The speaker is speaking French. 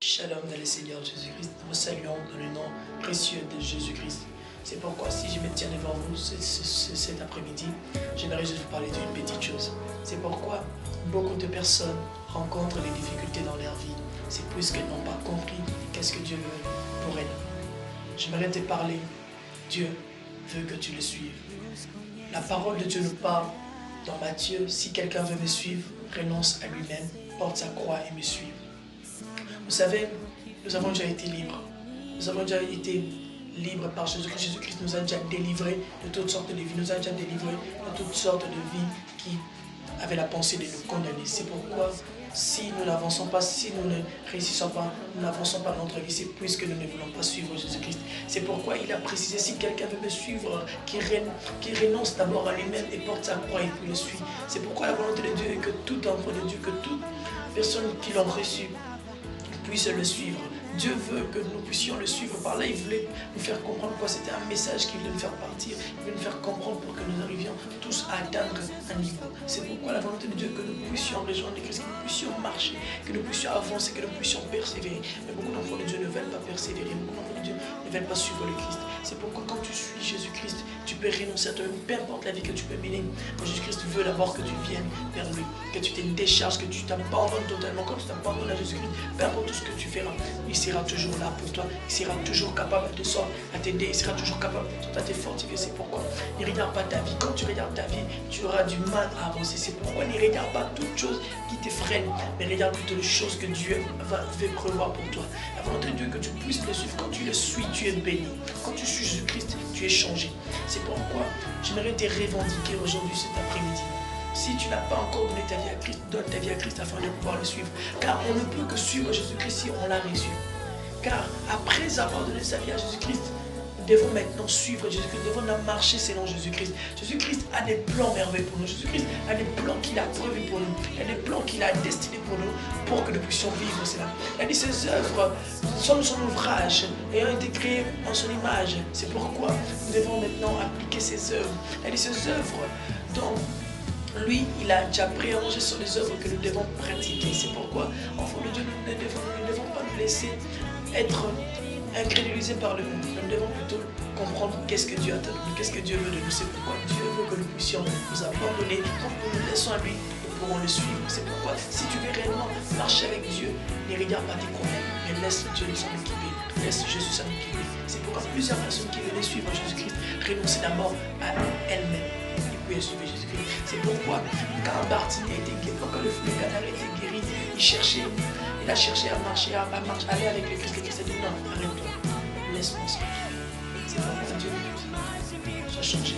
Shalom dans le Seigneur Jésus-Christ, nous saluons dans le nom précieux de Jésus-Christ. C'est pourquoi si je me tiens devant vous cet après-midi, j'aimerais juste vous parler d'une petite chose. C'est pourquoi beaucoup de personnes rencontrent des difficultés dans leur vie. C'est puisqu'elles n'ont pas compris qu'est-ce que Dieu veut pour elles. J'aimerais te parler. Dieu veut que tu le suives. La parole de Dieu nous parle dans Matthieu, si quelqu'un veut me suivre, renonce à lui-même, porte sa croix et me suive. Vous savez, nous avons déjà été libres. Nous avons déjà été libres par Jésus-Christ. Jésus-Christ nous a déjà délivrés de toutes sortes de vies. Nous a déjà délivrés de toutes sortes de vies qui avaient la pensée de nous condamner. C'est pourquoi, si nous n'avançons pas, si nous ne réussissons pas, nous n'avançons pas dans notre vie, c'est puisque nous ne voulons pas suivre Jésus-Christ. C'est pourquoi il a précisé, si quelqu'un veut me suivre, qu'il renonce d'abord à lui-même et porte sa croix et puis le suit. C'est pourquoi la volonté de Dieu est que tout enfant de Dieu, que toute personne qui l'ont reçu, puisse le suivre. Dieu veut que nous puissions le suivre. Par là, il voulait nous faire comprendre quoi c'était un message qu'il voulait nous faire partir. Il voulait nous faire comprendre pour que nous arrivions tous à atteindre un niveau. C'est pourquoi la volonté de Dieu que nous puissions rejoindre Christ, que nous puissions marcher, que nous puissions avancer, que nous puissions persévérer. Mais beaucoup d'enfants de Dieu ne veulent pas persévérer. Beaucoup d'enfants de Dieu ne veulent pas suivre le Christ. C'est pourquoi quand tu suis Jésus-Christ, tu peux renoncer à toi-même, peu importe la vie que tu peux mener. Mais Jésus-Christ veut d'abord que tu viennes vers lui, que tu te décharges, que tu t'abandonnes totalement. Quand tu t'abandonnes à Jésus-Christ, peu importe tout ce que tu feras, il sera toujours là pour toi. Il sera toujours capable de à t'aider. Il sera toujours capable de te fortifier. C'est pourquoi ne regarde pas ta vie. Quand tu regardes ta vie, tu auras du mal à avancer. C'est pourquoi ne regarde pas toutes choses qui te freinent, mais regarde plutôt les choses que Dieu veut prévoir pour toi. La volonté de Dieu que tu puisses le suivre. Quand tu le suis, tu es béni. Quand tu suis Jésus-Christ, tu es changé. C'est pourquoi j'aimerais te revendiquer aujourd'hui, cet après-midi. Si tu n'as pas encore donné ta vie à Christ, donne ta vie à Christ afin de pouvoir le suivre. Car on ne peut que suivre Jésus-Christ si on l'a reçu. Car après avoir donné sa vie à Jésus-Christ, nous devons maintenant suivre Jésus-Christ, nous devons marcher selon Jésus-Christ. Jésus-Christ a des plans merveilleux pour nous. Jésus-Christ a des plans qu'il a prévus pour nous. Il a des plans qu'il a destinés pour nous, pour que nous puissions vivre cela. Il a dit ses œuvres sont son ouvrage, ayant été créées en son image. C'est pourquoi nous devons maintenant appliquer ses œuvres. Il a dit ses œuvres dont lui, il a déjà préarrangé sur les œuvres que nous devons pratiquer. C'est pourquoi, enfants de Dieu, nous ne devons pas nous laisser être incrédulisés par le monde. Nous devons plutôt comprendre qu'est-ce que Dieu attend de nous, qu'est-ce que Dieu veut de nous. C'est pourquoi Dieu veut que nous puissions nous abandonner. Quand nous nous laissons à lui, nous pourrons le suivre. C'est pourquoi, si tu veux réellement marcher avec Dieu, ne regarde pas tes problèmes, mais laisse Dieu s'en occuper. Laisse Jésus s'en occuper. C'est pourquoi plusieurs personnes qui veulent suivre Jésus-Christ renonçaient d'abord à elles-mêmes. Suivre Jésus-Christ. C'est pourquoi quand Bartimée a été guéri, quand le canal a été guéri, il a cherché à marcher, aller avec le Christ. Le Christ a dit non, arrête-toi, laisse-moi sortir. C'est pourquoi Dieu veut que tu sois changé.